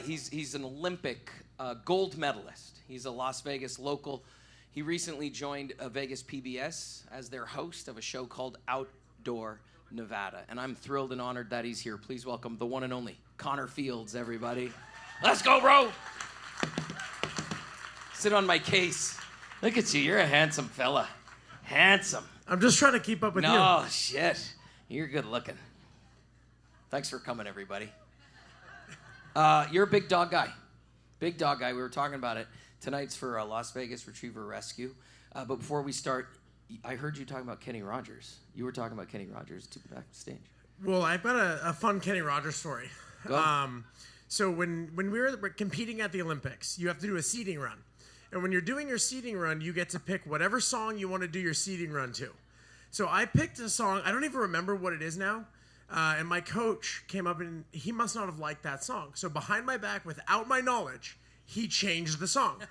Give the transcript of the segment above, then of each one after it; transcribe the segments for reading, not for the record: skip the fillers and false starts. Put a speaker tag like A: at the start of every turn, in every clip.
A: He's an Olympic gold medalist. He's a Las Vegas local. He recently joined Vegas PBS as their host of a show called Outdoor Nevada. And I'm thrilled and honored that he's here. Please welcome the one and only Connor Fields, everybody. Let's go, bro. Sit on my case. Look at you. You're a handsome fella. Handsome.
B: I'm just trying to keep up with you.
A: No, shit. You're good looking. Thanks for coming, everybody. You're a big dog guy. Big dog guy. We were talking about it. Tonight's for Las Vegas Retriever Rescue. But before we start, I heard you talking about Kenny Rogers. You were talking about Kenny Rogers backstage.
B: Well, I've got a fun Kenny Rogers story.
A: Go.
B: So when we were competing at the Olympics, you have to do a seeding run. And when you're doing your seeding run, you get to pick whatever song you want to do your seeding run to. So I picked a song. I don't even remember what it is now. And my coach came up and he must not have liked that song. So behind my back, without my knowledge, he changed the song.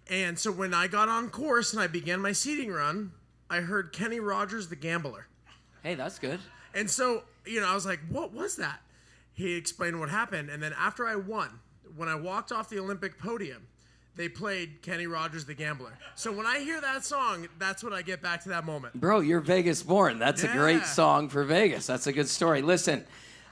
B: And so when I got on course and I began my seeding run, I heard Kenny Rogers, The Gambler.
A: Hey, that's good.
B: And so, I was like, what was that? He explained what happened. And then after I won, when I walked off the Olympic podium, they played Kenny Rogers, The Gambler. So when I hear that song, that's when I get back to that moment.
A: Bro, you're Vegas born. That's a great song for Vegas. That's a good story. Listen,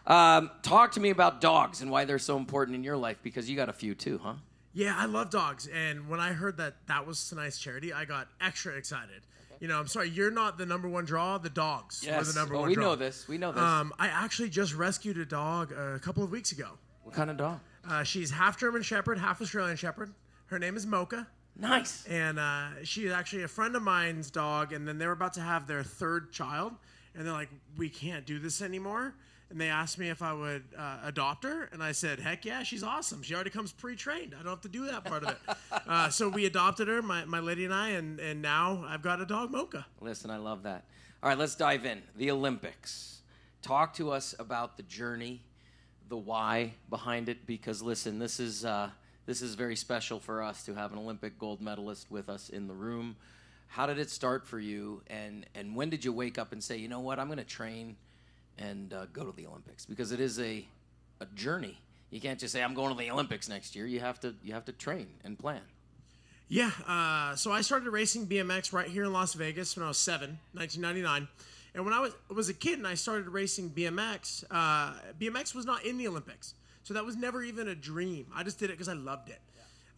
A: talk to me about dogs and why they're so important in your life, because you got a few too, huh?
B: Yeah, I love dogs. And when I heard that was tonight's charity, I got extra excited. Okay. I'm sorry, you're not the number one draw. The dogs are the number one draw.
A: We know this. We know this.
B: I actually just rescued a dog a couple of weeks ago.
A: What kind of dog?
B: She's half German Shepherd, half Australian Shepherd. Her name is Mocha.
A: Nice.
B: And she is actually a friend of mine's dog, and then they were about to have their third child, and they're like, we can't do this anymore. And they asked me if I would adopt her, and I said, heck yeah, she's awesome. She already comes pre-trained. I don't have to do that part of it. So we adopted her, my lady and I, and now I've got a dog, Mocha.
A: Listen, I love that. All right, let's dive in. The Olympics. Talk to us about the journey, the why behind it, because, listen, this is very special for us to have an Olympic gold medalist with us in the room. How did it start for you, and when did you wake up and say, you know what, I'm going to train and go to the Olympics? Because it is a journey. You can't just say, I'm going to the Olympics next year. You have to train and plan.
B: Yeah, so I started racing BMX right here in Las Vegas when I was 7, 1999. And when I was a kid and I started racing BMX, BMX was not in the Olympics. So that was never even a dream. I just did it because I loved it.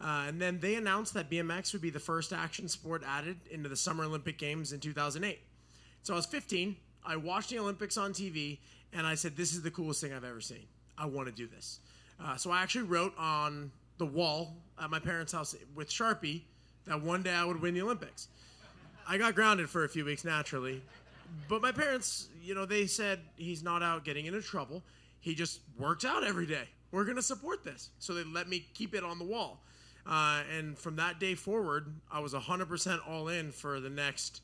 B: And then they announced that BMX would be the first action sport added into the Summer Olympic Games in 2008. So I was 15. I watched the Olympics on TV, and I said, this is the coolest thing I've ever seen. I want to do this. So I actually wrote on the wall at my parents' house with Sharpie that one day I would win the Olympics. I got grounded for a few weeks, naturally. But my parents, they said he's not out getting into trouble. He just works out every day. We're going to support this. So they let me keep it on the wall. And from that day forward, I was 100% all in for the next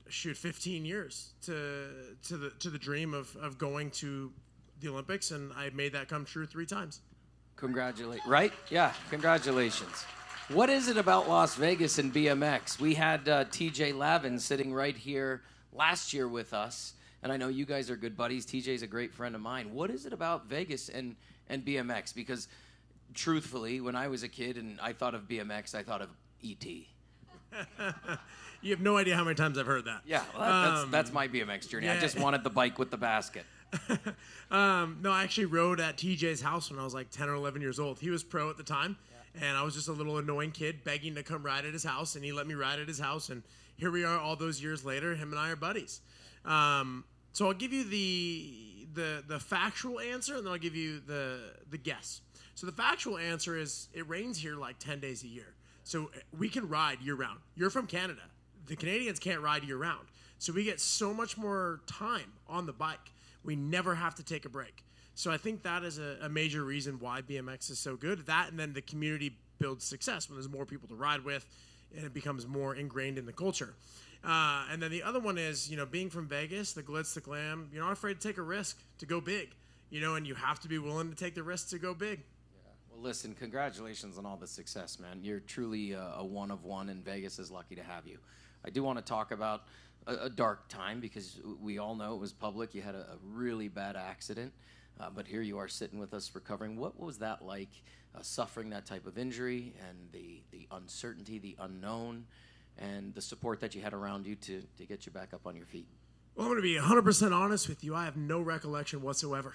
B: 15 years to the dream of going to the Olympics, and I made that come true 3 times.
A: Right? Yeah, congratulations. What is it about Las Vegas and BMX? We had TJ Lavin sitting right here last year with us, and I know you guys are good buddies. TJ's a great friend of mine. What is it about Vegas and BMX? Because truthfully, when I was a kid and I thought of BMX, I thought of E.T.
B: You have no idea how many times I've heard that.
A: Yeah, well, that's my BMX journey. Yeah. I just wanted the bike with the basket.
B: No, I actually rode at TJ's house when I was like 10 or 11 years old. He was pro at the time, and I was just a little annoying kid begging to come ride at his house, and he let me ride at his house, and here we are all those years later. Him and I are buddies. So I'll give you the factual answer, and then I'll give you the guess. So the factual answer is it rains here like 10 days a year. So we can ride year-round. You're from Canada. The Canadians can't ride year-round. So we get so much more time on the bike. We never have to take a break. So I think that is a major reason why BMX is so good. That, and then the community builds success when there's more people to ride with, and it becomes more ingrained in the culture. And then the other one is, being from Vegas, the glitz, the glam, you're not afraid to take a risk to go big, and you have to be willing to take the risk to go big.
A: Well, listen, congratulations on all the success, man. You're truly a one of one, and Vegas is lucky to have you. I do want to talk about a dark time, because we all know it was public. You had a really bad accident. but here you are sitting with us recovering. What was that like, suffering that type of injury and the uncertainty, the unknown, and the support that you had around you to get you back up on your feet?
B: Well, I'm going to be 100% honest with you. I have no recollection whatsoever.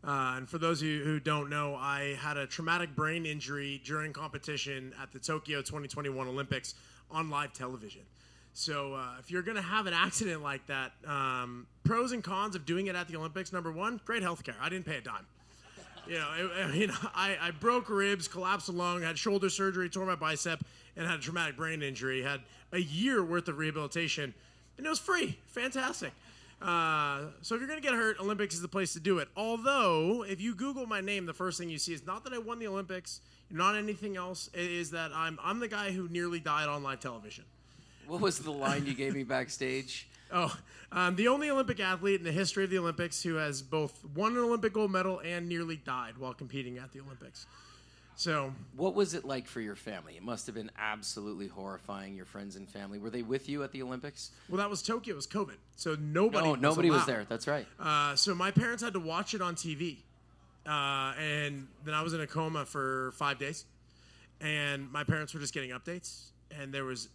B: And for those of you who don't know, I had a traumatic brain injury during competition at the Tokyo 2021 Olympics on live television. So if you're going to have an accident like that, pros and cons of doing it at the Olympics, number one, great health care. I didn't pay a dime. I broke ribs, collapsed a lung, had shoulder surgery, tore my bicep, and had a traumatic brain injury. Had a year worth of rehabilitation, and it was free. Fantastic. So if you're going to get hurt, Olympics is the place to do it. Although, if you Google my name, the first thing you see is not that I won the Olympics, not anything else. It is that I'm the guy who nearly died on live television.
A: What was the line you gave me backstage?
B: The only Olympic athlete in the history of the Olympics who has both won an Olympic gold medal and nearly died while competing at the Olympics. So,
A: what was it like for your family? It must have been absolutely horrifying, your friends and family. Were they with you at the Olympics?
B: Well, that was Tokyo. It was COVID. So nobody
A: was there. That's right.
B: So my parents had to watch it on TV. And then I was in a coma for 5 days. And my parents were just getting updates. And there was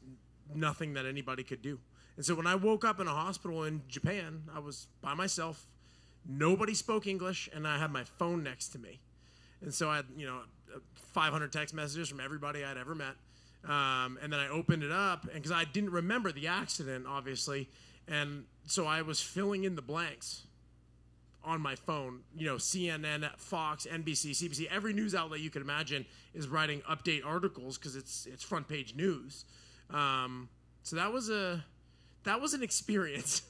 B: nothing that anybody could do. And so when I woke up in a hospital in Japan, I was by myself. Nobody spoke English. And I had my phone next to me. And so I had, 500 text messages from everybody I'd ever met. And then I opened it up, and because I didn't remember the accident, obviously. And so I was filling in the blanks on my phone. CNN, Fox, NBC, CBC, every news outlet you could imagine is writing update articles because it's front page news. So that was an experience.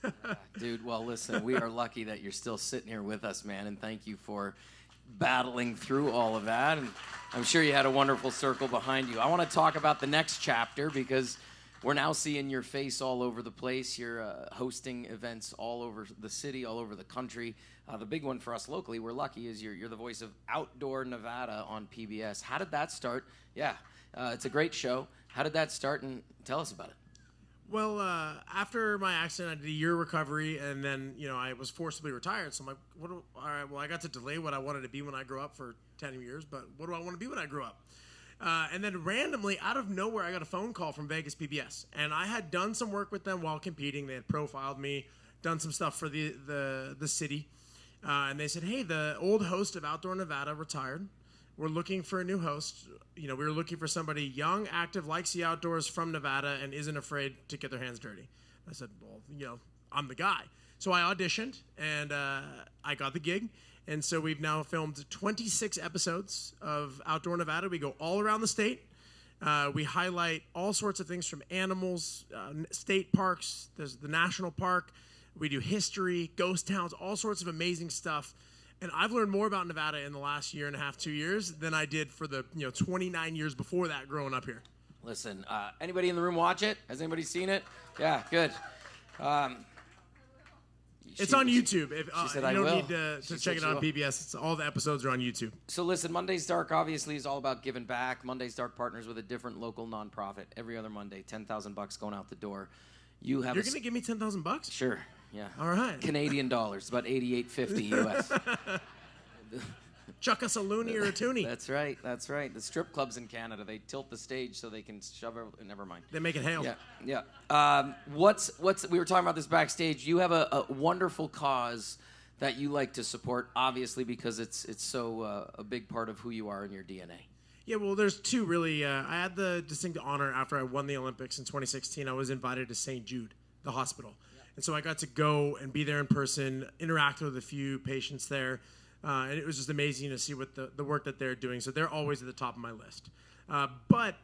A: Dude, well, listen, we are lucky that you're still sitting here with us, man, and thank you for battling through all of that, and I'm sure you had a wonderful circle behind you. I want to talk about the next chapter because we're now seeing your face all over the place. You're hosting events all over the city, all over the country. The big one for us locally, we're lucky, is you're the voice of Outdoor Nevada on PBS. How did that start? Yeah, it's a great show. How did that start, and tell us about it.
B: Well, after my accident, I did a year recovery, and then, I was forcibly retired. So I'm like, all right, well, I got to delay what I wanted to be when I grew up for 10 years, but what do I want to be when I grow up? And then randomly, out of nowhere, I got a phone call from Vegas PBS. And I had done some work with them while competing. They had profiled me, done some stuff for the city. And they said, hey, the old host of Outdoor Nevada retired. We're looking for a new host. We were looking for somebody young, active, likes the outdoors, from Nevada, and isn't afraid to get their hands dirty. I said, well, I'm the guy. So I auditioned, and I got the gig. And so we've now filmed 26 episodes of Outdoor Nevada. We go all around the state. We highlight all sorts of things from animals, state parks, there's the national park. We do history, ghost towns, all sorts of amazing stuff. And I've learned more about Nevada in the last year and a half, 2 years, than I did for the 29 years before that growing up here.
A: Listen, anybody in the room watch it? Has anybody seen it? Yeah, good.
B: It's on YouTube.
A: She said,
B: you
A: I
B: don't
A: will.
B: need to check it on PBS. All the episodes are on YouTube.
A: So listen, Monday's Dark obviously is all about giving back. Monday's Dark partners with a different local nonprofit every other Monday. $10,000 going out the door. You're
B: going to give me $10,000?
A: Sure. Yeah.
B: All right.
A: Canadian dollars, about $88.50 US.
B: Chuck us a loony or a toonie.
A: That's right. That's right. The strip clubs in Canada, they tilt the stage so they can shove everything. Never mind.
B: They make it hail.
A: Yeah. What's we were talking about this backstage. You have a wonderful cause that you like to support, obviously, because it's so a big part of who you are in your DNA.
B: Yeah, well, there's two, really. I had the distinct honor after I won the Olympics in 2016. I was invited to St. Jude, the hospital. And so I got to go and be there in person, interact with a few patients there. And it was just amazing to see what the work that they're doing. So they're always at the top of my list. But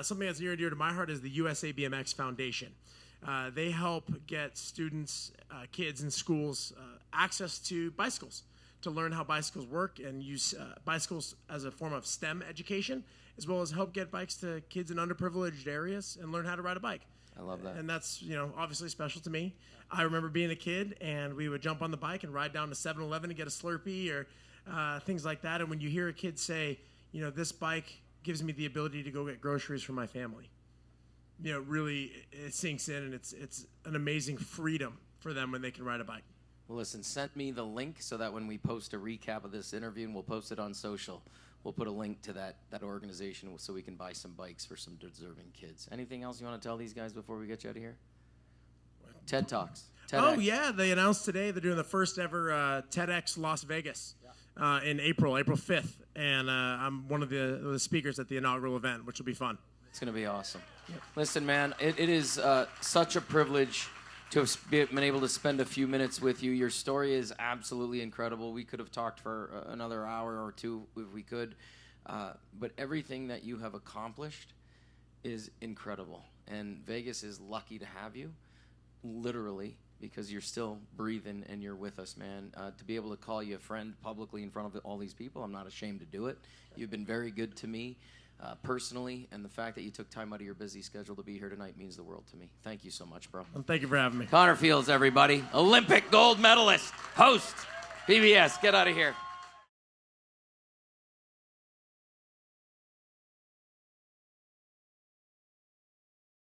B: something that's near and dear to my heart is the USA BMX Foundation. They help get students, kids in schools, access to bicycles to learn how bicycles work and use bicycles as a form of STEM education, as well as help get bikes to kids in underprivileged areas and learn how to ride a bike.
A: I love that.
B: And that's, obviously special to me. I remember being a kid, and we would jump on the bike and ride down to 7-Eleven to get a Slurpee or things like that. And when you hear a kid say, this bike gives me the ability to go get groceries for my family, really it sinks in, and it's an amazing freedom for them when they can ride a bike.
A: Well, listen, send me the link so that when we post a recap of this interview and we'll post it on social, we'll put a link to that organization so we can buy some bikes for some deserving kids. Anything else you want to tell these guys before we get you out of here? TED Talks. TEDx.
B: Oh, yeah. They announced today they're doing the first ever TEDx Las Vegas in April 5th. And I'm one of the speakers at the inaugural event, which will be fun.
A: It's going to be awesome. Yep. Listen, man, it is such a privilege to have been able to spend a few minutes with you. Your story is absolutely incredible. We could have talked for another hour or two if we could. But everything that you have accomplished is incredible. And Vegas is lucky to have you, literally, because you're still breathing and you're with us, man. To be able to call you a friend publicly in front of all these people, I'm not ashamed to do it. You've been very good to me personally, and the fact that you took time out of your busy schedule to be here tonight means the world to me. Thank you so much, bro.
B: Well, thank you for having me.
A: Connor Fields, everybody. Olympic gold medalist, host, PBS. Get out of here.